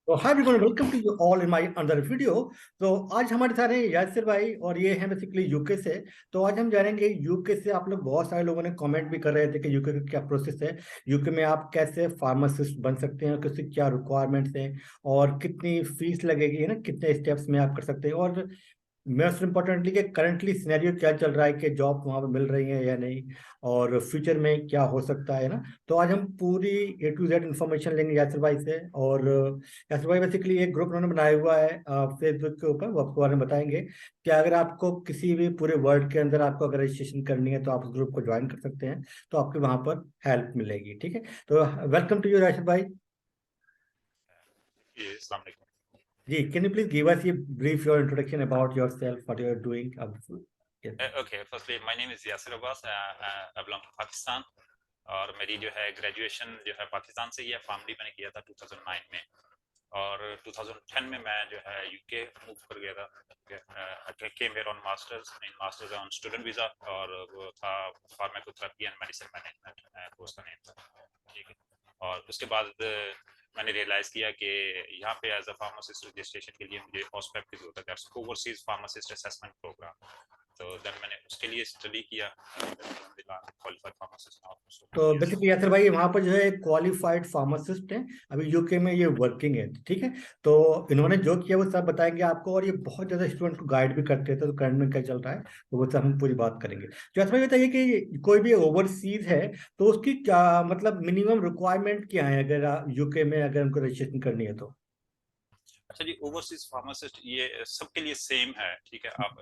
तो hi everyone, welcome to you all in my अंदर video. तो आज हमारे साथ हैं यासिर भाई और ये हैं बेसिकली यूके से। तो आज हम जानेंगे यूके से। आप लोग बहुत सारे लोगों ने कमेंट भी कर रहे थे कि यूके का क्या प्रोसेस है, यूके में आप कैसे फार्मासिस्ट बन सकते हैं, किससे क्या रिक्वायरमेंट्स हैं और कितनी फीस लगेगी, है ना, कितने स्टेप्स में आप कर सकते हैं, और मोस्ट इम्पोर्टेंटली कि करंटली सिनेरियो क्या चल रहा है, कि जॉब वहाँ पे मिल रही है या नहीं, और फ्यूचर में क्या हो सकता है ना। तो आज हम पूरी A to Z इन्फॉर्मेशन लेंगे यासिर भाई से। और यासिर भाई बेसिकली एक ग्रुप उन्होंने बनाया हुआ है फेसबुक के ऊपर, वो आपको बारे में बताएंगे कि अगर आपको किसी भी पूरे वर्ल्ड के अंदर आपको अगर रजिस्ट्रेशन करनी है तो आप उस ग्रुप को ज्वाइन कर सकते हैं, तो आपको वहाँ पर हेल्प मिलेगी। ठीक है, तो वेलकम टू यू यासिर भाई। जी, अस्सलाम वालेकुम। जी, can you please give us a brief your introduction about yourself, what you are doing अब। Okay, firstly my name is Yasir Abbas. I belong to Pakistan और मेरी जो है ग्रेजुएशन जो है पाकिस्तान से ही है। फैमिली मैंने किया था 2009 में, और 2010 में मैं जो है यूके मूव कर गया था। I came here on masters on student visa, और वो था pharmacotherapy and medicine management, course का नेम था। ठीक है, और उसके बाद मैंने रियलाइज़ किया कि यहाँ पे एज अ फार्मासिस्ट रजिस्ट्रेशन के लिए मुझे ऑस्पेप की जरूरत है, ओवरसीज फार्मासिस्ट असेसमेंट प्रोग्राम। तो देन मैंने उसके लिए स्टडी किया, क्वालिफाइड फार्मासिस्ट तो नाउ। बेसिकली यासर भाई वहाँ पर जो है क्वालिफाइड फार्मासिस्ट हैं, अभी यूके में ये वर्किंग है। ठीक है, तो इन्होंने जो किया वो सब बताएंगे आपको, और ये बहुत ज़्यादा स्टूडेंट को गाइड भी करते थे। तो करंट में क्या चल रहा है तो वो सब हम पूरी बात करेंगे। तो यासर भाई बताइए कि कोई भी ओवरसीज है तो उसकी क्या मतलब मिनिमम रिक्वायरमेंट क्या है, अगर यूके में अगर उनको रजिस्ट्रेशन करनी है तो। अच्छा जी, ओवरसीज फार्मासिस्ट ये सबके लिए सेम है। ठीक है, आप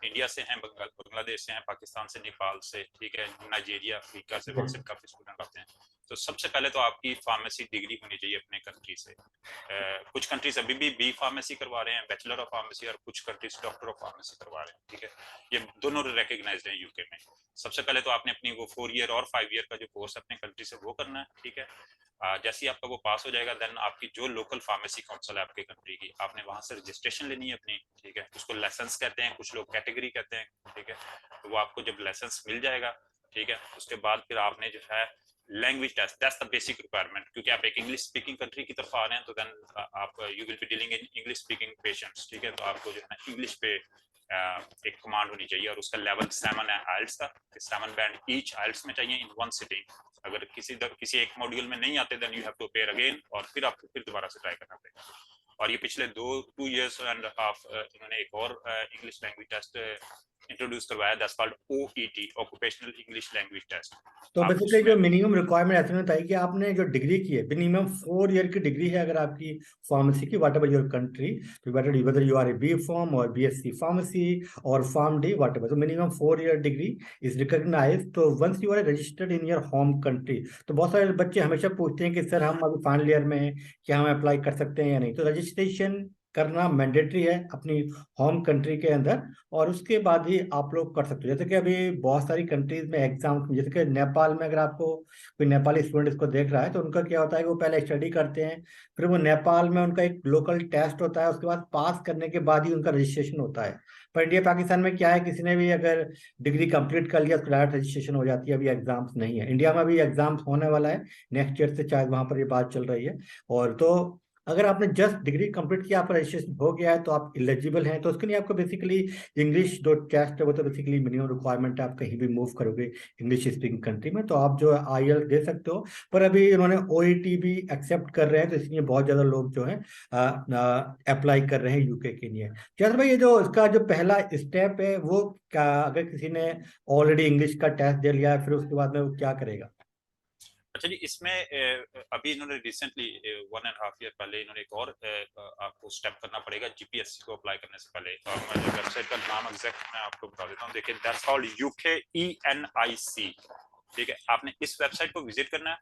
इंडिया से हैं, बांग्लादेश से हैं, पाकिस्तान से, नेपाल से, ठीक है, नाइजीरिया, अफ्रीका से, वहाँ से काफ़ी स्टूडेंट आते हैं। तो सबसे पहले तो आपकी फार्मेसी डिग्री होनी चाहिए अपने कंट्री से। कुछ कंट्रीज अभी भी बी फार्मेसी करवा रहे हैं, बैचलर ऑफ फार्मेसी, और कुछ कंट्रीज डॉक्टर ऑफ फार्मेसी करवा रहे हैं। ठीक है, ये दोनों रिकग्नाइज्ड हैं यूके में। सबसे पहले तो आपने अपनी वो 4 ईयर और 5 ईयर का जो कोर्स अपने कंट्री से वो करना है। ठीक है, जैसे ही आपका वो पास हो जाएगा, देन आपकी जो लोकल फार्मेसी काउंसिल है आपके कंट्री की, आपने वहां से रजिस्ट्रेशन लेनी है अपनी। ठीक है, उसको लाइसेंस कहते हैं, कुछ लोग कैटेगरी कहते हैं। ठीक है, तो वो आपको जब लाइसेंस मिल जाएगा, ठीक है, उसके बाद फिर आपने जो है language test, that's the basic requirement, क्योंकि आप एक इंग्लिश स्पीकिंग कंट्री की तरफ आ रहे हैं, तो देन आप you will be dealing in English speaking patients. ठीक है, तो आपको जो है ना इंग्लिश पे एक कमांड होनी चाहिए, और उसका लेवल 7 है आइल्स का। 7 बैंड ईच आइल्स में चाहिए इन वन सिटिंग। अगर किसी एक मॉड्यूल में नहीं आते, then you have to appear again, और फिर आपको फिर दोबारा से ट्राई करना पड़ेगा। और ये पिछले 2 2 इयर्स एंड हाफ इन्होंने एक और इंग्लिश लैंग्वेज टेस्ट इंट्रोड्यूस करवाया, that's called OET, occupational English language test. तो आप बेसिकली उसमें जो मिनिमम रिक्वायरमेंट ऐसे में बताइए कि आपने जो डिग्री की है, मिनिमम 4 ईयर की डिग्री है अगर आपकी फार्मेसी की, whatever your country, whether you are a B Pharm और BSc फार्मेसी और फार्म डी, वाट एवर, तो minimum 4 year degree is recognise. तो once you are registered in your home country, तो बहुत सारे बच्चे हमेशा पूछते हैं कि सर हम अभी फाइनल ईयर में हैं, क्या हम अप्लाई कर सकते हैं या नहीं। तो रजिस्ट्रेशन करना मैंडेटरी है अपनी होम कंट्री के अंदर, और उसके बाद ही आप लोग कर सकते हो। जैसे कि अभी बहुत सारी कंट्रीज में एग्जाम, जैसे कि नेपाल में, अगर आपको कोई नेपाली स्टूडेंट इसको देख रहा है तो उनका क्या होता है कि वो पहले स्टडी करते हैं, फिर वो नेपाल में उनका एक लोकल टेस्ट होता है, उसके बाद पास करने के बाद ही उनका रजिस्ट्रेशन होता है। पर इंडिया पाकिस्तान में क्या है, किसी ने भी अगर डिग्री कंप्लीट कर लिया तो डायरेक्ट रजिस्ट्रेशन हो जाती है, अभी एग्जाम्स नहीं है। इंडिया में अभी एग्जाम्स होने वाला है नेक्स्ट ईयर से, शायद वहां पर ये बात चल रही है। और तो अगर आपने जस्ट डिग्री कंप्लीट किया, आपका रजिस्ट्रेशन हो गया है, तो आप एलिजिबल हैं। तो उसके लिए आपको बेसिकली इंग्लिश जो टेस्ट है वो तो बेसिकली मिनिमम रिक्वायरमेंट है, आप कहीं भी मूव करोगे इंग्लिश स्पीकिंग कंट्री में तो आप जो IELTS दे सकते हो। पर अभी इन्होंने OET भी एक्सेप्ट कर रहे हैं, तो इसलिए बहुत ज़्यादा लोग जो है अप्लाई कर रहे हैं यूके के लिए। चंद्र भाई, ये जो इसका जो पहला स्टेप है वो क्या, अगर किसी ने ऑलरेडी इंग्लिश का टेस्ट दे लिया है फिर उसके बाद में वो क्या करेगा। अच्छा जी, इसमें अभी इन्होंने रिसेंटली 1.5 ईयर पहले इन्होंने एक और आपको स्टेप करना पड़ेगा जीपीएससी को अप्लाई करने से पहले। और मैं वेबसाइट का नाम एग्जैक्ट मैं आपको बता देता हूँ, देखिए, दैट्स कॉल्ड UKENIC। ठीक है, आपने इस वेबसाइट को विजिट करना है,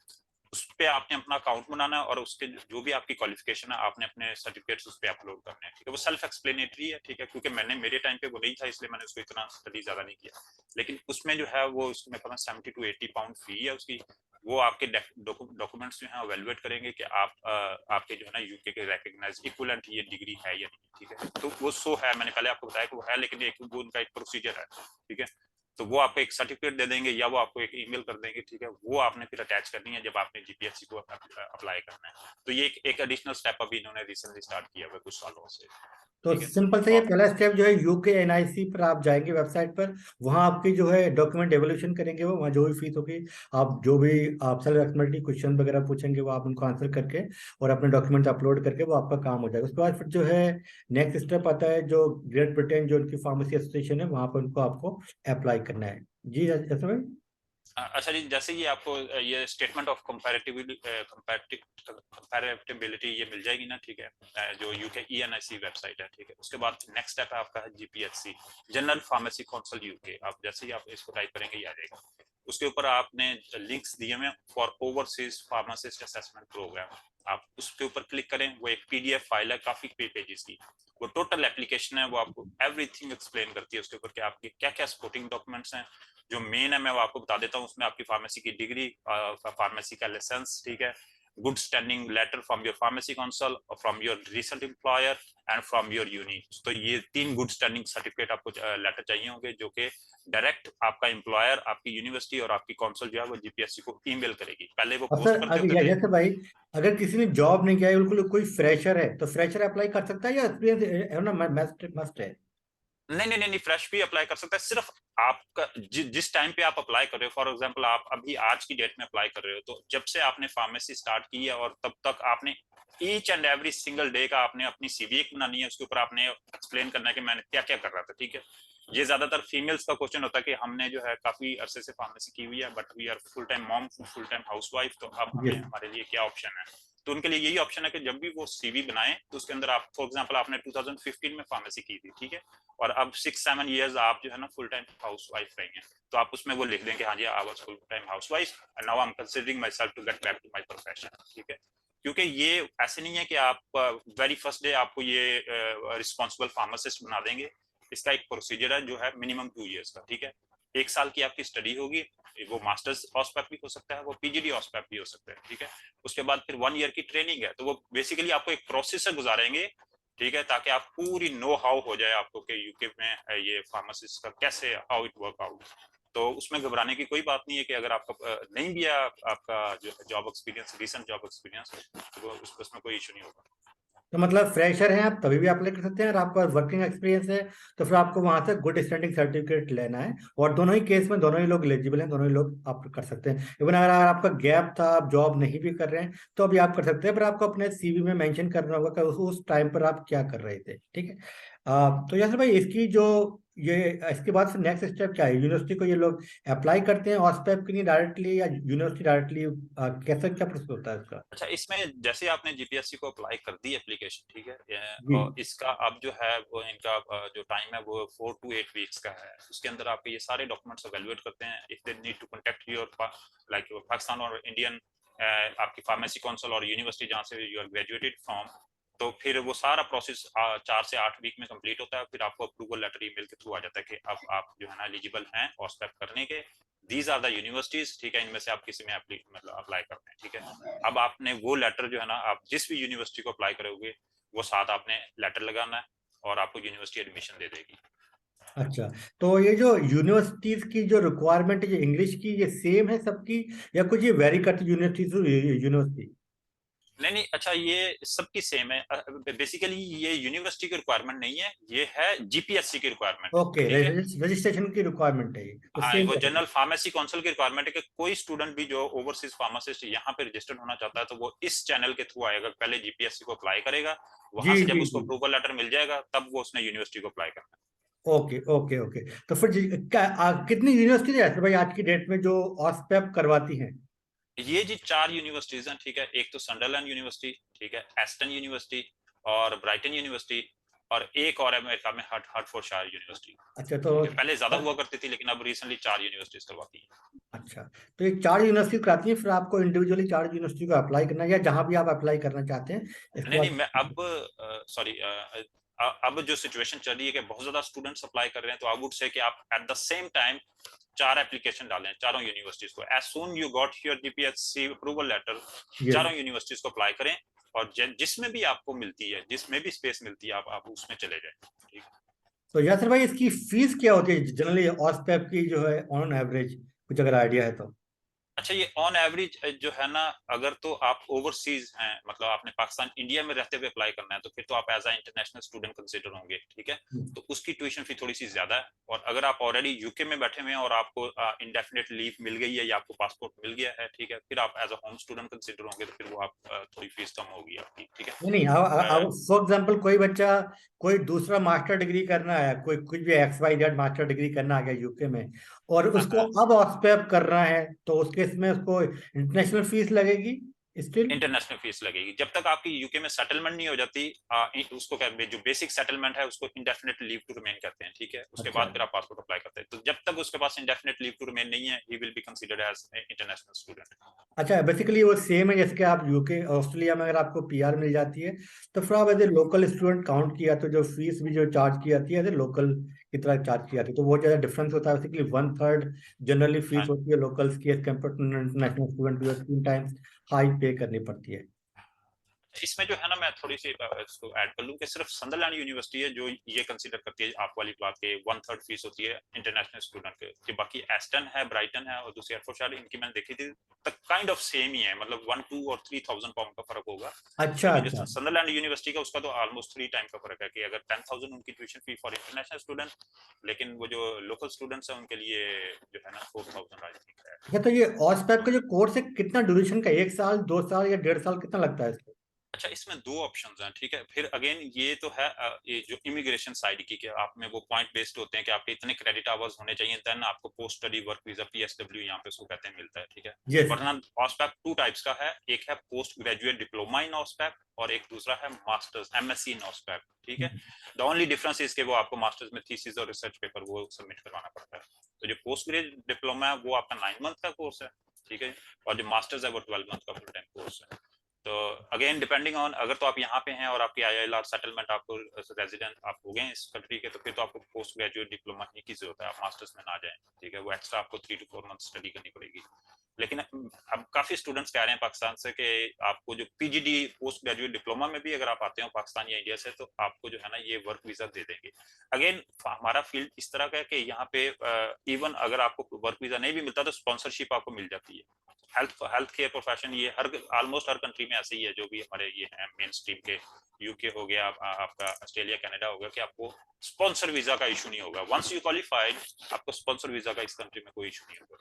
उस पर आपने अपना अकाउंट बनाना है, और उसके जो भी आपकी क्वालिफिकेशन है आपने अपने सर्टिफिकेट्स उस पर अपलोड करने हैं। ठीक है, वो सेल्फ एक्सप्लेनेटरी है। ठीक है, क्योंकि मेरे टाइम पे वो नहीं था, इसलिए मैंने उसको इतना स्टडी ज्यादा नहीं किया। लेकिन उसमें जो है वो उसमें पता 70 to 80 पाउंड फी है उसकी। वो आपके डॉक्यूमेंट्स जो है एवेलुएट करेंगे कि आप आपके जो है ना यूके के रिकग्नाइज इक्विवेलेंट ये डिग्री है या नहीं। ठीक है, तो वो सो है, मैंने पहले आपको बताया कि वो है, लेकिन एक वो उनका एक प्रोसीजर है। ठीक है, तो वो आपको एक सर्टिफिकेट दे देंगे या वो आपको एक ईमेल कर देंगे, ठीक है, वो आपने फिर अटैच करनी है जब आपने जीपीएससी को अप्लाई करना है। तो ये एक एडिशनल स्टेप अभी इन्होंने रिसेंटली स्टार्ट किया हुआ है कुछ सालों से, तो ठीक है। सिंपल से ये पहला स्टेप जो है यूके एनआईसी पर आप जाएंगे वेबसाइट पर, वहां आपकी जो है डॉक्यूमेंट एवोल्यूशन करेंगे, वो वहाँ जो भी फीस होगी, आप जो भी आप सेल्फ एक्सप्लेनेटरी क्वेश्चन वगैरह पूछेंगे वो आप उनको आंसर करके और अपने डॉक्यूमेंट अपलोड करके वो आपका काम हो जाएगा। उसके बाद फिर जो है नेक्स्ट स्टेप आता है, जो ग्रेट ब्रिटेन जो उनकी फार्मेसी एसोसिएशन है वहां पर उनको आपको अप्लाई करना है। जी ऐसा भाई। अच्छा जी, जैसे ये आपको ये स्टेटमेंट ऑफ कंपैरेटिबिलिटी ये मिल जाएगी ना, ठीक है, जो यूके ईएनआईसी वेबसाइट है, ठीक है। उसके बाद नेक्स्ट स्टेप है आपका है जीपीएचसी, जनरल फार्मेसी काउंसिल यूके। आप जैसे ही आप इसको टाइप करेंगे ये आ जाएगा। उसके ऊपर आपने लिंक्स दिए हुए for overseas pharmacist assessment programme, आप उसके ऊपर क्लिक करें। वो एक पीडीएफ फाइल है काफी पेजेस की, वो टोटल एप्लीकेशन है, वो आपको एवरीथिंग एक्सप्लेन करती है उसके ऊपर कि आपके क्या क्या सपोर्टिंग डॉक्यूमेंट्स हैं। जो मेन है मैं वो आपको बता देता हूँ, उसमें आपकी फार्मेसी की डिग्री, फार्मेसी का लाइसेंस, ठीक है, good standing letter from your pharmacy council और from your recent employer and from your uni. तो ये 3 गुड स्टैंडिंग सर्टिफिकेट आपको लेटर चाहिए होंगे, जो कि डायरेक्ट आपका एम्प्लॉयर, आपकी यूनिवर्सिटी और आपकी काउंसिल जो है वो जीपीएससी को ईमेल करेगी। पहले वो और पोस्ट सर करते अगर होते थे। जैसे भाई अगर किसी ने जॉब नहीं किया है, बिल्कुल कोई फ्रेशर है, तो फ्रेशर अप्लाई कर सकता है या एक्सपीरियंस है ना मस्ट मस्ट है? नहीं नहीं नहीं, फ्रेश भी अप्लाई कर सकता है। सिर्फ आपका जिस टाइम पे आप अप्लाई कर रहे हो, फॉर एग्जांपल आप अभी आज की डेट में अप्लाई कर रहे हो, तो जब से आपने फार्मेसी स्टार्ट की है और तब तक आपने each and every single day का आपने अपनी सीवी एक बनानी है, उसके ऊपर आपने एक्सप्लेन करना है कि मैंने क्या क्या कर रहा था, ठीक है। ये ज्यादातर फीमेल्स का क्वेश्चन होता है कि हमने जो है काफी अरसे से फार्मेसी की हुई है but we are full time mom, full time housewife, तो अब हमें यस। हमारे लिए क्या ऑप्शन है। तो उनके लिए यही ऑप्शन है कि जब भी वो सीवी बनाएं तो उसके अंदर आप, फॉर एग्जांपल आपने 2015 में फार्मेसी की थी, ठीक है, और अब 6-7 इयर्स आप जो है ना फुल टाइम हाउस वाइफ रही हैं, तो आप उसमें वो लिख दें कि हाँ जी I was full time housewife and now I am considering myself to get back to my profession, ठीक है। क्योंकि ये ऐसे नहीं है कि आप वेरी फर्स्ट डे आपको ये रिस्पॉन्सिबल फार्मासिस्ट बना देंगे। इसका एक प्रोसीजर है जो है मिनिमम 2 इयर्स का, ठीक है। 1 साल की आपकी स्टडी होगी, वो मास्टर्स ऑस्पेक भी हो सकता है, वो पीजीडी ऑस्पेक भी हो सकता है, ठीक है। उसके बाद फिर 1 ईयर की ट्रेनिंग है, तो वो बेसिकली आपको एक प्रोसेस से गुजारेंगे, ठीक है, ताकि आप पूरी नो हाउ हो जाए आपको कि यूके में ये फार्मासिस्ट का कैसे हाउ इट वर्क आउट। तो उसमें घबराने की कोई बात नहीं है कि अगर आपका नहीं भी है आपका जो job experience, recent job experience, तो उसमें कोई इशू नहीं होगा। तो मतलब फ्रेशर हैं आप तभी भी अप्लाई कर सकते हैं, अगर आपका वर्किंग एक्सपीरियंस है तो फिर आपको वहां से गुड स्टैंडिंग सर्टिफिकेट लेना है, और दोनों ही केस में दोनों ही लोग एलिजिबल हैं, दोनों ही लोग आप कर सकते हैं। इवन अगर अगर आपका गैप था, आप जॉब नहीं भी कर रहे हैं, तो अभी आप कर सकते हैं, पर आपको अपने सीवी में मेंशन करना होगा कि उस टाइम पर आप क्या कर रहे थे, ठीक है। तो यासर भाई इसकी जो ये इसके बाद से नेक्स्ट स्टेप क्या है? यूनिवर्सिटी को ये लोग अप्लाई करते हैं ऑस्पेप के लिए डायरेक्टली, या यूनिवर्सिटी डायरेक्टली कैसे, क्या प्रोसेस होता है इसका? अच्छा, इसमें जैसे आपने जीपीएससी को अप्लाई कर दी एप्लीकेशन, ठीक है, जी। और इसका अब जो है वो इनका जो टाइम है वो 4 to 8 वीक्स का है। उसके अंदर आपके ये सारे डॉक्यूमेंट्स एवेलुएट करते हैं। If they need to contact your like Pakistan और इंडियन आपकी फार्मेसी काउंसिल और यूनिवर्सिटी जहाँ से यू आर ग्रेजुएटेड फ्रॉम, तो फिर वो सारा प्रोसेस 4 से 8 वीक में कंप्लीट होता है। फिर आपको अप्रूवल लेटर ईमेल के थ्रू आ जाता है कि अब आप जो है ना एलिजिबल हैं ऑस्पेप करने के। दीज आर द यूनिवर्सिटीज, ठीक है, इनमें से आप किसी में मतलब अप्लाई करते हैं, ठीक है। अब आपने वो लेटर जो है ना, आप जिस भी यूनिवर्सिटी को अप्लाई करोगे वो साथ आपने लेटर लगाना है और आपको यूनिवर्सिटी एडमिशन दे देगी। अच्छा, तो ये जो यूनिवर्सिटीज की जो रिक्वायरमेंट है, ये इंग्लिश की ये सेम है सबकी, या कुछ ये वेरी करती यूनिवर्सिटी टू यूनिवर्सिटी? नहीं नहीं, अच्छा ये सबकी सेम है। बेसिकली ये यूनिवर्सिटी की रिक्वायरमेंट नहीं है, ये है जीपीएससी की रिक्वायरमेंट है, ओके, ठीक है। रजिस्ट्रेशन की रिक्वायरमेंट है ये, तो हाँ, सेम वो रहेगी। जनरल फार्मेसी काउंसिल की रिक्वायरमेंट है कि कोई स्टूडेंट भी जो ओवरसीज फार्मासिस्ट यहाँ पे रजिस्टर्ड होना चाहता है तो वो इस चैनल के थ्रू आएगा, पहले जीपीएससी को अप्लाई करेगा, वहां जी से जब जी उसको जी। अप्रूवल लेटर मिल जाएगा तब वो उसने यूनिवर्सिटी को अप्लाई करना ओके ओके ओके। तो फिर कितनी यूनिवर्सिटी है भाई आज की डेट में जो ऑस्पेप करवाती हैं? है। ये जी 4 यूनिवर्सिटीज हैं, ठीक है। एक तो संडरलैंड यूनिवर्सिटी, ठीक है, एस्टन यूनिवर्सिटी और ब्राइटन यूनिवर्सिटी, और एक और अमेरिका में हर्टफोर्डशायर यूनिवर्सिटी, अच्छा तो ठीक है। पहले ज्यादा हुआ करती थी लेकिन अब रिसेंटली 4 यूनिवर्सिटीज करवाती हैं। अच्छा, तो ये 4 यूनिवर्सिटी कराती हैं, फिर आपको इंडिविजुअली 4 यूनिवर्सिटी को अप्लाई करना है, या जहां भी आप अप्लाई करना चाहते हैं इसके नहीं नहीं, बाद? मैं अब सॉरी, अब जो सिचुएशन चल रही है कि बहुत ज्यादा स्टूडेंट्स अप्लाई कर रहे हैं, तो आई वुड से कि आप at the same time 4 application डालें चारों यूनिवर्सिटीज को। As soon you got your GPSC approval letter, yes. चारों यूनिवर्सिटीज को अप्लाई करें, और जिसमें भी आपको मिलती है, जिसमें भी स्पेस मिलती है, आप उसमें चले जाए, ठीक है। तो यासर भाई इसकी फीस क्या होती है जनरली ऑस्पेप की जो है ऑन एवरेज, कुछ अगर आइडिया है तो? अच्छा, ये ऑन एवरेज जो है ना, अगर तो आप ओवरसीज हैं, मतलब आपने पाकिस्तान इंडिया में रहते हुए अप्लाई करना है, तो फिर तो आप as a international student consider होंगे, ठीक है। तो उसकी ट्यूशन फी थोड़ी सी ज्यादा है। और अगर आप ऑलरेडी यूके में बैठे हुए हैं और आपको इंडेफिनेट लीव मिल गई है या आपको पासपोर्ट मिल गया है, ठीक है, फिर आप as a home student consider होंगे, तो फिर वो आप थोड़ी फीस कम होगी आपकी, ठीक है। नहीं नहीं, अब फॉर एग्जाम्पल कोई बच्चा कोई दूसरा मास्टर डिग्री करना है, कोई कुछ भी XYZ मास्टर डिग्री करना आ गया यूके में, और हाँ उसको हाँ, अब ऑस्पेप करना है, तो उसके इसमें उसको इंटरनेशनल फीस लगेगी स्टिल? इंटरनेशनल फीस लगेगी जब तक आपकी यूके में सेटलमेंट नहीं हो जाती। उसको कहते हैं, जो बेसिक सेटलमेंट है उसको इंडेफिनेट लीव टू रिमेन कहते हैं, ठीक है। उसके अच्छा बाद फिर आप पासपोर्ट अप्लाई करते हैं, तो जब तक उसके पास इंडेफिनेट लीव टू रिमेन नहीं है, he will be considered as international student. अच्छा, बेसिकली वो सेम है जैसे कि आप यूके ऑस्ट्रेलिया में अगर आपको PR मिल जाती है, तो फिर आप as a local student count किया तो जो फीस भी जो चार्ज की जाती है एज ए लोकल की तरह चार्ज की जाती है, तो वो ज़्यादा डिफरेंस होता है। बेसिकली 1/3 जनरली फीस होती है लोकल्स की as compare to international student, जो 3 टाइम्स हाई पे करनी पड़ती है। इसमें जो है ना, मैं थोड़ी सी इसको ऐड कर लूं कि सिर्फ संदरलैंड यूनिवर्सिटी है जो ये कंसीडर करती है आप वाली बात के 1/3 फीस होती है इंटरनेशनल स्टूडेंट के बाकी एस्टन है, ब्राइटन है और दूसरी एर्फोशायर, इनकी मैंने देखी थी, काइंड ऑफ सेम ही है, मतलब 1, 2 और 3,000 पाउंड का फर्क होगा। अच्छा लेकिन अच्छा। जो संदरलैंड यूनिवर्सिटी का उसका तो ऑलमोस्ट 3 टाइम का फर्क है, कि अगर 10,000 उनकी tuition fee for international student, लेकिन वो जो लोकल स्टूडेंट्स हैं उनके लिए जो है ना 4,000 आई थिंक है। अच्छा, तो ये ऑस्पेप का जो कोर्स है कितना ड्यूरेशन का, 1 साल 2 साल या 1.5 साल, कितना लगता है इसको? अच्छा, इसमें दो ऑप्शंस हैं, ठीक है। फिर अगेन ये तो है ये जो इमिग्रेशन साइड की, कि आप में वो पॉइंट बेस्ड होते हैं कि आपके इतने क्रेडिट आवर्स होने चाहिए, देन आपको post study work visa PSW यहाँ पे उसको कहते हैं मिलता है, ठीक है। यस। वरना ऑस्पेप 2 टाइप्स का है, एक है पोस्ट ग्रेजुएट डिप्लोमा इन ऑस्पेप और एक दूसरा है मास्टर्स MSc इन ऑस्पेप, ठीक है। द ओनली डिफरेंस इज के वो आपको मास्टर्स में थीसिस और रिसर्च पेपर वो सबमिट करवाना पड़ता है। तो जो पोस्ट ग्रेजुएट डिप्लोमा है वो आपका 9 मंथ का कोर्स है, ठीक है। और जो मास्टर्स है वो 12 मंथ का फुल टाइम कोर्स है। तो अगेन डिपेंडिंग ऑन, अगर तो आप यहाँ पे हैं और आपकी ILR सेटलमेंट, आपको रेजिडेंट आप हो गए इस कंट्री के, तो फिर तो आपको पोस्ट ग्रेजुएट डिप्लोमा ही की जरूरत है, आप मास्टर्स में ना जाएं, ठीक है। वो एक्स्ट्रा आपको 3 to 4 मंथ स्टडी करनी पड़ेगी। लेकिन अब काफी स्टूडेंट्स कह रहे हैं पाकिस्तान से कि आपको जो PGD पोस्ट ग्रेजुएट डिप्लोमा में भी अगर आप आते हो पाकिस्तान या इंडिया से, तो आपको जो है ना ये वर्क वीजा दे देंगे। अगेन हमारा फील्ड इस तरह का है कि यहाँ पे इवन अगर आपको वर्क वीजा नहीं भी मिलता तो स्पॉन्सरशिप आपको मिल जाती है। हेल्थ केयर प्रोफेशन ये हर ऑलमोस्ट हर कंट्री में ऐसे ही है, जो भी हमारे ये हैं मेन स्ट्रीम के, यूके हो गया, आपका ऑस्ट्रेलिया कनाडा हो गया, कि आपको स्पॉन्सर वीजा का इशू नहीं होगा। वंस यू क्वालिफाइड, आपको स्पॉन्सर वीजा का इस कंट्री में कोई इशू नहीं होगा।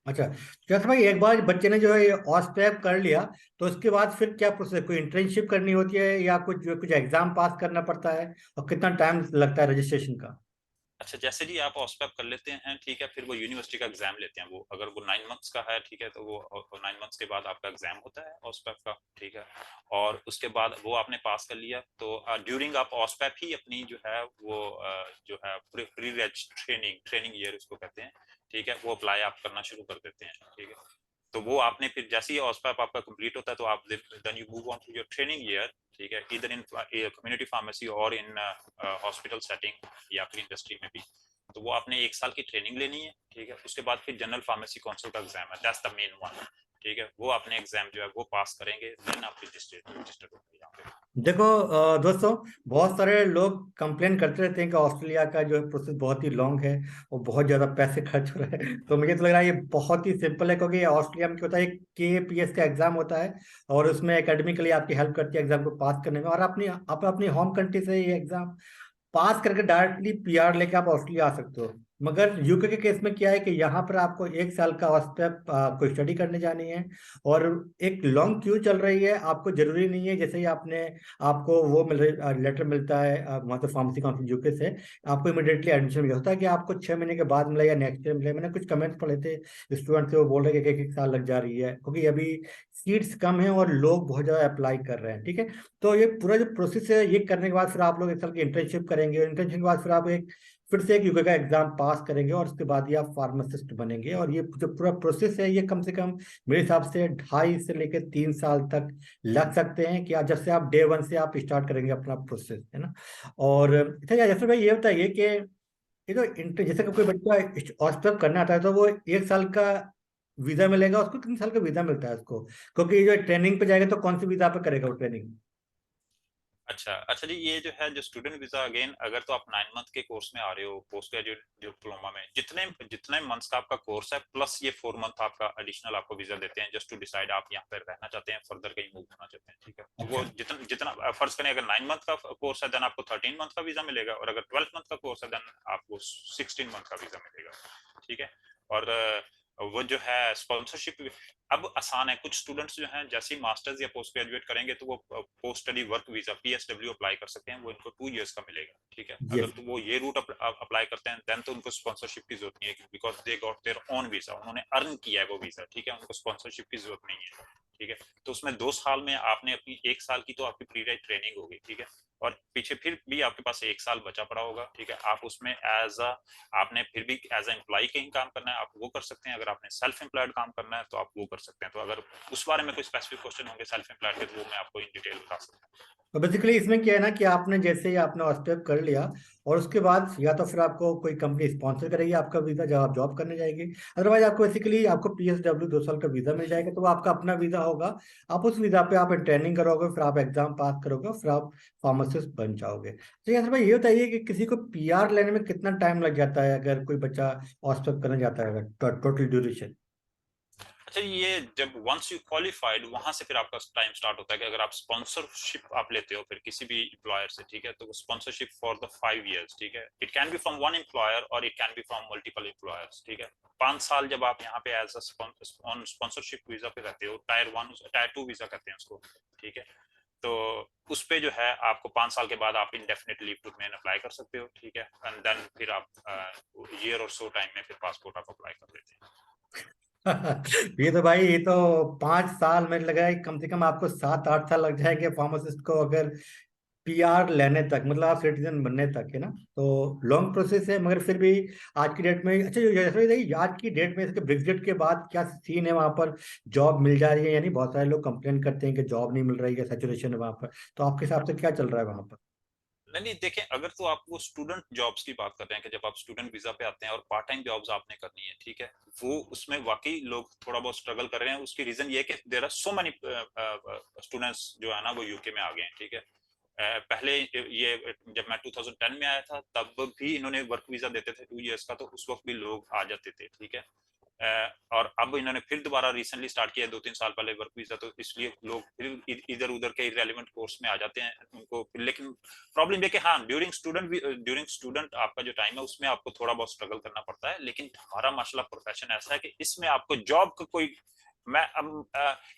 अच्छा, जैसे भाई एक बार बच्चे ने जो है ये ऑस्पेप कर लिया, तो उसके बाद फिर क्या प्रोसेस, कोई इंटर्नशिप करनी होती है या कुछ एग्जाम पास करना पड़ता है, और कितना टाइम लगता है रजिस्ट्रेशन का? अच्छा, जैसे जी आप ऑस्पेप कर लेते हैं, ठीक है, फिर वो यूनिवर्सिटी का एग्जाम लेते हैं। वो अगर वो 9 मंथ्स का है, ठीक है, तो वो 9 मंथ्स के बाद आपका एग्जाम होता है ऑस्पेप का, ठीक है। और उसके बाद वो आपने पास कर लिया, तो ड्यूरिंग आप ऑस्पेप ही अपनी जो है वो जो है प्री रेज ट्रेनिंग ईयर उसको कहते हैं, ठीक है, वो अप्लाई आप करना शुरू कर देते हैं, ठीक है। तो वो आपने फिर जैसे ही ऑस्पेप आपका कंप्लीट होता है, तो आप then you move on to your training year, ठीक है, इधर इन कम्युनिटी फार्मेसी और इन हॉस्पिटल सेटिंग या फिर इंडस्ट्री में भी। तो वो आपने 1 साल की ट्रेनिंग लेनी है, ठीक है। उसके बाद फिर जनरल फार्मेसी काउंसिल का एग्जाम है, दैट्स द मेन वन, ठीक है। वो आपने एग्जाम जो है वो पास करेंगे, देन आप रजिस्टर्ड होंगे यहाँ पे। देखो दोस्तों, बहुत सारे लोग कंप्लेन करते रहते हैं कि ऑस्ट्रेलिया का जो है प्रोसेस बहुत ही लॉन्ग है और बहुत ज़्यादा पैसे खर्च हो रहे हैं। तो मुझे तो लग रहा है ये बहुत ही सिंपल है, क्योंकि ऑस्ट्रेलिया में क्या होता है, KPS का एग्जाम होता है, और उसमें एकेडमिकली आपकी हेल्प करती है एग्जाम को पास करने में, और आप अपनी होम कंट्री से ये एग्जाम पास करके डायरेक्टली PR लेके आप ऑस्ट्रेलिया आ सकते हो। मगर यूके के केस में क्या है कि यहाँ पर आपको 1 साल का ऑस्पेप को स्टडी करने जानी है, और एक लॉन्ग क्यू चल रही है। आपको जरूरी नहीं है जैसे ही आपको वो मिल रही लेटर मिलता है वहाँ से फार्मेसी काउंसिल यूके से, आपको इमिडिएटली एडमिशन मिल होता है कि आपको 6 महीने के बाद मिले या नेक्स्ट ईयर मिले। मैंने कुछ कमेंट्स पढ़े थे स्टूडेंट से, वो बोल रहे हैं कि 1-1 साल लग जा रही है, क्योंकि अभी सीट्स कम है और लोग बहुत ज़्यादा अप्लाई कर रहे हैं, ठीक है। तो ये पूरा जो प्रोसेस है, ये करने के बाद फिर आप लोग 1 साल की इंटर्नशिप करेंगे, और इंटर्नशिप के बाद फिर से एक यूके का एग्जाम पास करेंगे, और उसके बाद ही आप फार्मासिस्ट बनेंगे। और ये जो पूरा प्रोसेस है, ये कम से कम मेरे हिसाब से 2.5 से लेकर 3 साल तक लग सकते हैं, कि जब से आप Day 1 से आप स्टार्ट करेंगे अपना प्रोसेस, है ना। और अच्छा जैसे भाई ये बताइए कि ये तो जैसे कि कोई बच्चा ऑस्ट्रेप करना आता है, तो वो 1 साल का वीजा मिलेगा उसको, 3 साल का वीजा मिलता है उसको? क्योंकि ये जो ट्रेनिंग पे जाएगा तो कौन सी वीजा पे करेगा वो ट्रेनिंग? अच्छा जी, ये जो है जो स्टूडेंट वीजा, अगेन अगर तो आप 9 मंथ के कोर्स में आ रहे हो पोस्ट ग्रेजुएट डिप्लोमा में, जितने जितने मंथ्स का आपका कोर्स है प्लस ये 4 मंथ आपका एडिशनल आपको वीजा देते हैं जस्ट टू डिसाइड आप यहाँ पर रहना चाहते हैं, फर्दर कहीं मूव होना चाहते हैं, ठीक है। तो वो अच्छा जितना जितना फर्ज करें अगर 9 मंथ का कोर्स है देन आपको 13 मंथ का वीजा मिलेगा, और अगर 12 मंथ का कोर्स है देन आपको 16 मंथ का वीजा मिलेगा, ठीक है। और वो जो है स्पॉन्सरशिप अब आसान है। कुछ स्टूडेंट्स जो हैं जैसे ही मास्टर्स या पोस्ट ग्रेजुएट करेंगे तो वो post study work visa PSW apply कर सकते हैं, वो इनको 2 इयर्स का मिलेगा, ठीक है। अगर यस तो वो ये रूट अप्लाई करते हैं देन तो उनको स्पॉन्सरशिप की जरूरत नहीं है, because they got their own visa, उन्होंने अर्न किया है वो वीजा, ठीक है, उनको स्पॉन्सरशिप की जरूरत नहीं है, ठीक है। तो उसमें 2 साल में आपने अपनी 1 साल की तो आपकी प्री ट्रेनिंग होगी, ठीक है, और पीछे फिर भी आपके पास 1 साल बचा पड़ा होगा, ठीक है। आप उसमें आपने फिर भी एज ए एम्प्लॉय कहीं काम करना है आप वो कर सकते हैं, अगर आपने सेल्फ एम्प्लॉयड काम करना है तो आप वो कर सकते हैं। तो अगर उस बारे में कोई स्पेसिफिक क्वेश्चन होंगे सेल्फ एम्प्लॉयड के, तो वो मैं आपको इन डिटेल बता सकता हूँ। तो बेसिकली इसमें क्या है ना कि आपने जैसे ही आपने स्टेप कर लिया और उसके बाद या तो फिर आपको कोई कंपनी स्पॉन्सर करेगी आपका वीजा जब आप जॉब करने जाएगी, अदरवाइज आपको बेसिकली आपको PSW 2 साल का वीजा मिल जाएगा, तो वो आपका अपना वीजा होगा। आप उस वीजा पे आप ट्रेनिंग करोगे, फिर आप एग्जाम पास करोगे, फिर आप फार्मासिस्ट बन जाओगे। तो यार भाई ये बताइए कि किसी को PR लेने में कितना टाइम लग जाता है अगर कोई बच्चा स्टेप करने जाता है, टोटल ड्यूरेशन? अच्छा, ये जब वंस यू क्वालिफाइड वहां से फिर आपका टाइम स्टार्ट होता है कि अगर आप स्पॉन्सरशिप आप लेते हो फिर किसी भी एम्प्लॉयर से, ठीक है, तो वो स्पॉन्सरशिप फॉर द 5 इयर्स, ठीक है। It can be from one employer और it can be from multiple employers, ठीक है। 5 साल जब आप यहाँ पे एज ऑन स्पॉन्सरशिप वीजा पे रहते हो, टायर 1 टायर 2 वीजा कहते हैं उसको, ठीक है। तो उस पे जो है आपको 5 साल के बाद आप indefinite leave to remain apply कर सकते हो, ठीक है, एंड देन फिर आप ईयर और सो टाइम में फिर पासपोर्ट आप अप्लाई कर देते हैं। ये तो भाई ये तो 5 साल में लग रहा है, कम से कम आपको 7-8 साल लग जाएंगे फार्मासिस्ट को अगर PR लेने तक, मतलब आप सिटीजन बनने तक, है ना। तो लॉन्ग प्रोसेस है, मगर फिर भी आज की डेट में अच्छा जैसे देखिए आज की डेट में इसके ब्रेक्जिट के बाद क्या सीन है वहां पर, जॉब मिल जा रही है यानी बहुत सारे लोग कंप्लेन करते हैं कि जॉब नहीं मिल रही है, सैचुरेशन है वहां पर। तो आपके हिसाब से क्या चल रहा है वहां पर? नहीं नहीं, देखें, अगर तो आप वो स्टूडेंट जॉब्स की बात कर रहे हैं कि जब आप स्टूडेंट वीजा पे आते हैं और पार्ट टाइम जॉब्स आपने करनी है, ठीक है, वो उसमें वाकई लोग थोड़ा बहुत स्ट्रगल कर रहे हैं। उसकी रीजन ये है कि there are so many students जो है ना वो यूके में आ गए हैं, ठीक है। पहले ये जब मैं 2010 में आया था तब भी इन्होंने वर्क वीजा देते थे 2 इयर्स का, तो उस वक्त भी लोग आ जाते थे, ठीक है। और अब इन्होंने फिर दोबारा रिसेंटली स्टार्ट किया 2-3 साल पहले वर्क वीजा, तो इसलिए लोग फिर इधर उधर के इरेलीवेंट कोर्स में आ जाते हैं उनको फिर। लेकिन प्रॉब्लम ये कि हाँ, ड्यूरिंग स्टूडेंट आपका जो टाइम है उसमें आपको थोड़ा बहुत स्ट्रगल करना पड़ता है, लेकिन हमारा माशाल्लाह प्रोफेशन ऐसा है कि इसमें आपको जॉब का कोई, मैं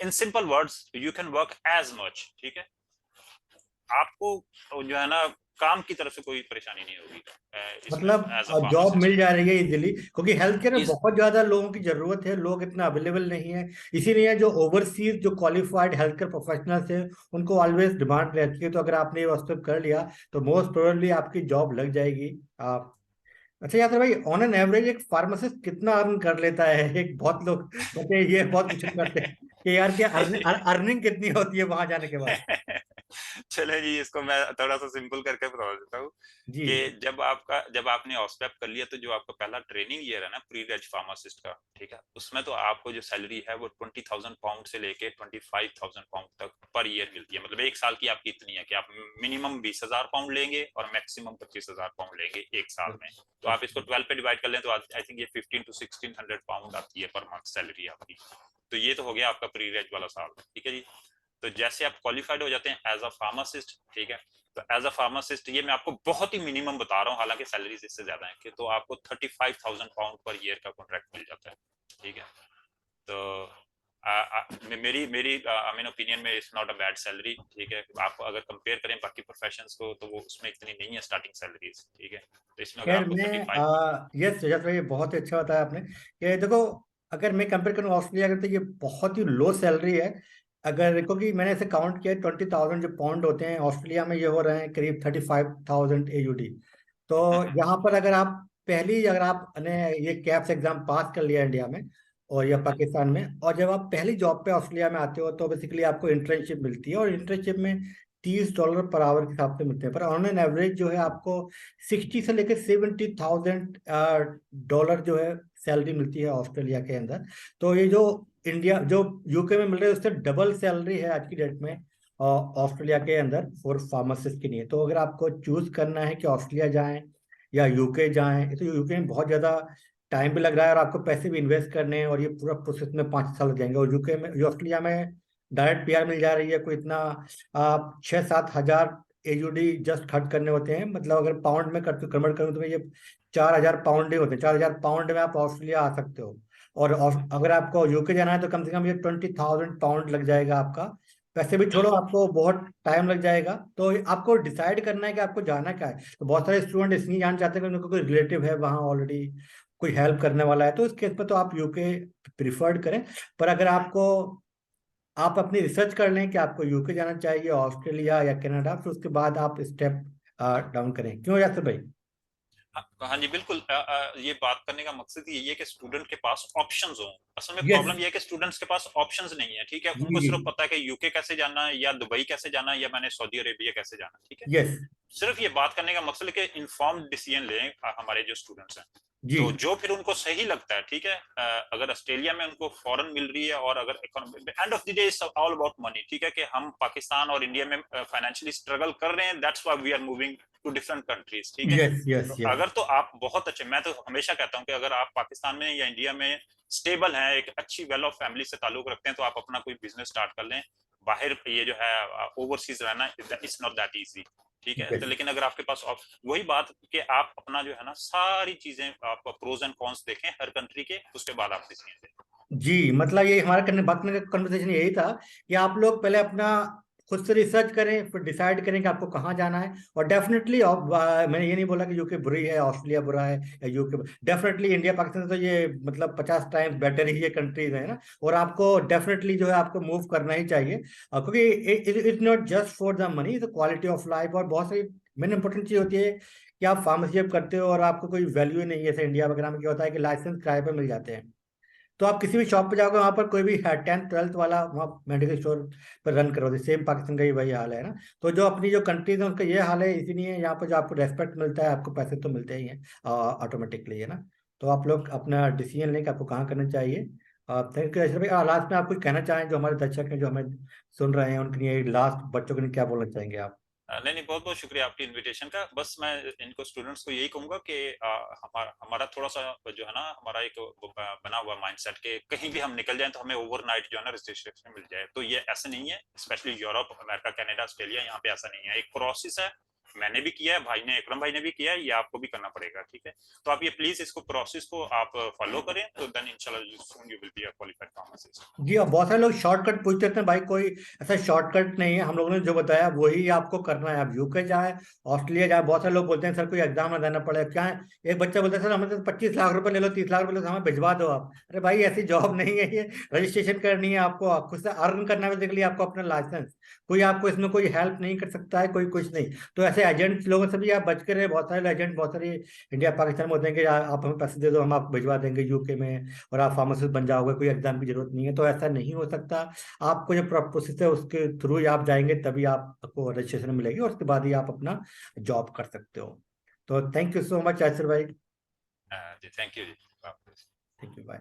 in simple words you can work as much, ठीक है। आपको जो है ना काम की तरफ से कोई परेशानी नहीं होगी इसमें मतलब एज अ जॉब मिल फार्मासिस्ट। जा रही है इजीली, क्योंकि हेल्थ केयर में इज बहुत ज्यादा लोगों की जरूरत है, लोग इतना अवेलेबल नहीं है। इसीलिए जो ओवरसीज जो क्वालिफाइड हेल्थ केयर प्रोफेशनल्स है उनको ऑलवेज डिमांड रहती है। तो अगर आपने ये वास्तव कर लिया तो मोस्ट प्रोबेबली आपकी जॉब लग जाएगी। आप अच्छा यार भाई, ऑन एन एवरेज एक फार्मासिस्ट कितना अर्न कर लेता है? एक बहुत लोग कहते हैं, ये बहुत क्वेश्चन करते हैं कि यार क्या अर्निंग कितनी होती है वहां जाने के बाद? चले जी, इसको मैं थोड़ा सा सिंपल करके बता देता हूँ जी। कि जब आपने ऑस्पेप कर लिया तो जो आपका पहला ट्रेनिंग ईयर है ना प्री रेज फार्मासिस्ट का, ठीक है, उसमें तो आपको जो सैलरी है वो 20,000 पाउंड से लेके 25,000 पाउंड तक पर ईयर मिलती है। मतलब 1 साल की आपकी इतनी है कि आप मिनिमम 20,000 पाउंड लेंगे और मैक्सिमम 25,000 पाउंड लेंगे 1 साल में। तो आप इसको 12 पे डिवाइड कर लें तो आई थिंक ये 15 to 1600 पाउंड आती है पर मंथ सैलरी आपकी। तो ये तो हो गया आपका प्री रेज वाला साल, ठीक है जी। तो जैसे आप क्वालिफाइड हो जाते हैं एज अ फार्मासिस्ट, ठीक है, तो एज अ फार्मासिस्ट ये मैं आपको बहुत ही मिनिमम बता रहा हूँ, हालांकि सैलरीज इससे ज्यादा है कि, तो आपको 35,000 पाउंड पर ईयर का कॉन्ट्रैक्ट मिल जाता है, ठीक है। तो मेरी मेरी आई मीन ओपिनियन में it's not a bad salary, ठीक है। आप अगर कंपेयर करें बाकी प्रोफेशंस को तो वो उसमें इतनी नहीं है स्टार्टिंग सैलरीज, ठीक है। तो इसमें अगर खैर आपको मैं 35, यस सुजात भाई, ये बहुत ही अच्छा बताया आपने कि देखो, अगर मैं कंपेयर करूँ ऑस्ट्रेलिया के तो ये बहुत ही लो सैलरी है। अगर देखो कि मैंने ऐसे काउंट किया 20,000 जो पाउंड होते हैं ऑस्ट्रेलिया में, ये हो रहे हैं करीब 35,000 AUD। तो यहाँ पर अगर आपने ये कैप्स एग्जाम पास कर लिया इंडिया में और या पाकिस्तान में, और जब आप पहली जॉब पे ऑस्ट्रेलिया में आते हो तो बेसिकली आपको इंटर्नशिप मिलती है, और इंटर्नशिप में $30 पर आवर के हिसाब से मिलते हैं, पर ऑन एन एवरेज जो है आपको 60 से लेकर $70,000 जो है सैलरी मिलती है ऑस्ट्रेलिया के अंदर। तो ये जो इंडिया जो UK में मिल रही है उससे डबल सैलरी है आज की डेट में। ऑस्ट्रेलिया के अंदर फॉर फार्मासिस्ट के लिए। तो अगर आपको चूज करना है कि ऑस्ट्रेलिया जाएं या यूके जाएं, तो यूके में बहुत ज़्यादा टाइम भी लग रहा है और आपको पैसे भी इन्वेस्ट करने हैं और ये पूरा प्रोसेस में 5 साल लग जाएंगे। और यूके में, ऑस्ट्रेलिया में डायरेक्ट पीआर मिल जा रही है, कोई इतना आप 6-7 हज़ार AUD जस्ट खर्च करने होते हैं। मतलब अगर पाउंड में कन्वर्ट करूँ तो ये 4,000 पाउंड ही होते हैं। 4,000 पाउंड में आप ऑस्ट्रेलिया आ सकते हो। और अगर आपको यूके जाना है तो कम से कम ये 20,000 पाउंड लग जाएगा आपका। पैसे भी छोड़ो, आपको बहुत टाइम लग जाएगा। तो आपको डिसाइड करना है कि आपको जाना क्या है। तो बहुत सारे स्टूडेंट इसलिए जाना चाहते हैं कि उनको कोई रिलेटिव है वहाँ ऑलरेडी, कोई हेल्प करने वाला है। तो इस केस में तो आप यूके प्रिफर्ड करें। पर अगर आपको, आप अपनी रिसर्च कर लें कि आपको यूके जाना चाहिए, ऑस्ट्रेलिया या कनाडा, फिर उसके बाद आप स्टेप डाउन करें। क्यों यासर भाई? हाँ जी बिल्कुल। ये बात करने का मकसद यही है कि स्टूडेंट के पास ऑप्शंस हो। असल में यस। प्रॉब्लम ये है कि स्टूडेंट्स के पास ऑप्शंस नहीं है, ठीक है। जी उनको जी। सिर्फ पता है कि यूके कैसे जाना है या दुबई कैसे जाना है या मैंने सऊदी अरेबिया कैसे जाना है, ठीक है। यस। सिर्फ ये बात करने का मकसद है कि इन्फॉर्म्ड डिसीजन लें हमारे जो स्टूडेंट्स हैं। जी। तो जो फिर उनको सही लगता है, ठीक है। अगर ऑस्ट्रेलिया में उनको फॉरेन मिल रही है और अगर end of the day is all about money, ठीक है, कि हम पाकिस्तान और इंडिया में फाइनेंशियली स्ट्रगल कर रहे हैं, that's why we are moving to different countries, ठीक है। यस यस तो यस। अगर तो आप बहुत अच्छे, मैं तो हमेशा कहता हूं कि अगर आप पाकिस्तान में या इंडिया में स्टेबल हैं, एक अच्छी वेल ऑफ फैमिली से ताल्लुक रखते हैं, तो आप अपना कोई बिजनेस स्टार्ट कर लें। बाहर ये जो है ओवरसीज रहना, इट्स नॉट दैट इजी, ठीक है। तो लेकिन अगर आपके पास वही बात कि आप अपना जो है ना सारी चीजें, आप प्रोज एंड कॉन्स देखें हर कंट्री के, उसके बाद आप डिसीजन लें। जी, मतलब ये हमारा बात करने का कन्वर्सेशन यही था कि आप लोग पहले अपना खुद से रिसर्च करें, फिर डिसाइड करें कि आपको कहाँ जाना है। और डेफिनेटली मैंने ये नहीं बोला कि यूके बुरी है, ऑस्ट्रेलिया बुरा है या यूके। डेफिनेटली इंडिया पाकिस्तान से तो ये मतलब 50 टाइम्स बेटर ही ये कंट्रीज है ना। और आपको डेफिनेटली जो है आपको मूव करना ही चाहिए, क्योंकि it's not just for the money, it's quality of life. और बहुत सारी मेन इंपॉर्टेंट चीज होती है कि आप फार्मेसी जब करते हो और आपको कोई वैल्यू नहीं है। जैसे इंडिया वगैरह में क्या होता है कि लाइसेंस किराए पर मिल जाते हैं। तो आप किसी भी शॉप पे जाओगे, वहाँ पर कोई भी 10th-12th वाला वहाँ मेडिकल स्टोर पर रन करोगे। सेम पाकिस्तान का ही वही हाल है ना। तो जो अपनी जो कंट्रीज है उसका ये हाल है, इसीलिए यहाँ पर जो आपको रेस्पेक्ट मिलता है, आपको पैसे तो मिलते ही हैं ऑटोमेटिकली, है ना। तो आप लोग अपना डिसीजन लें कि आपको कहाँ करना चाहिए। थैंक यू अशरफ भाई। लास्ट में आप कुछ कहना चाहें जो हमारे दर्शक हैं जो हमें सुन रहे हैं, उनके लिए लास्ट बच्चों के लिए क्या बोलना चाहेंगे आप? नहीं नहीं, बहुत बहुत शुक्रिया आपकी इनविटेशन का। बस मैं इनको स्टूडेंट्स को यही कहूंगा कि हमारा थोड़ा सा जो है ना, हमारा एक बना हुआ माइंडसेट कि कहीं भी हम निकल जाएं तो हमें ओवरनाइट जो है ना रजिस्ट्रेशन मिल जाए। तो ये ऐसा नहीं है, specially Europe, America, Canada, Australia, यहाँ पे ऐसा नहीं है। एक प्रोसेस है, मैंने भी किया है, भाई ने, इकरम भाई ने भी किया है, ये आपको भी करना पड़ेगा, ठीक है। तो आप ये प्लीज इसको प्रोसेस को आप फॉलो करें, तो देन इंशाल्लाह soon you will be a qualified pharmacist. जी। अब बहुत सारे लोग शॉर्टकट पूछते रहते हैं भाई, कोई ऐसा शॉर्टकट नहीं है। हम लोगों ने जो बताया वही आपको करना है। आप यूके जाए, ऑस्ट्रेलिया जाए। बहुत सारे लोग बोलते हैं सर कोई एग्जाम ना देना पड़े, क्या है। एक बच्चा बोलता है सर हमें तो 25 लाख रुपए ले लो, 30 लाख रुपए ले लो, हमें भिजवा दो आप। अरे भाई ऐसी जॉब नहीं है ये। रजिस्ट्रेशन करनी है आपको, खुद से अर्न करना है बेसिकली आपको अपना लाइसेंस। कोई आपको इसमें कोई हेल्प नहीं कर सकता है, कोई कुछ नहीं। तो ऐसे एजेंट लोगों से भी आप बच के रहे। बहुत सारे एजेंट बहुत सारे इंडिया पाकिस्तान में होते हैं कि आप हमें पैसे दे दो, हम आपको भिजवा देंगे यूके में और आप फार्मासिस्ट बन जाओगे, कोई एग्जाम की जरूरत नहीं है। तो ऐसा नहीं हो सकता। आपको जो प्रोसेस है उसके थ्रू ही आप जाएंगे, तभी आपको रजिस्ट्रेशन मिलेगी और उसके बाद ही आप अपना जॉब कर सकते हो। तो thank you so much Asir भाई। जी थैंक यू जी। Thank you, bye.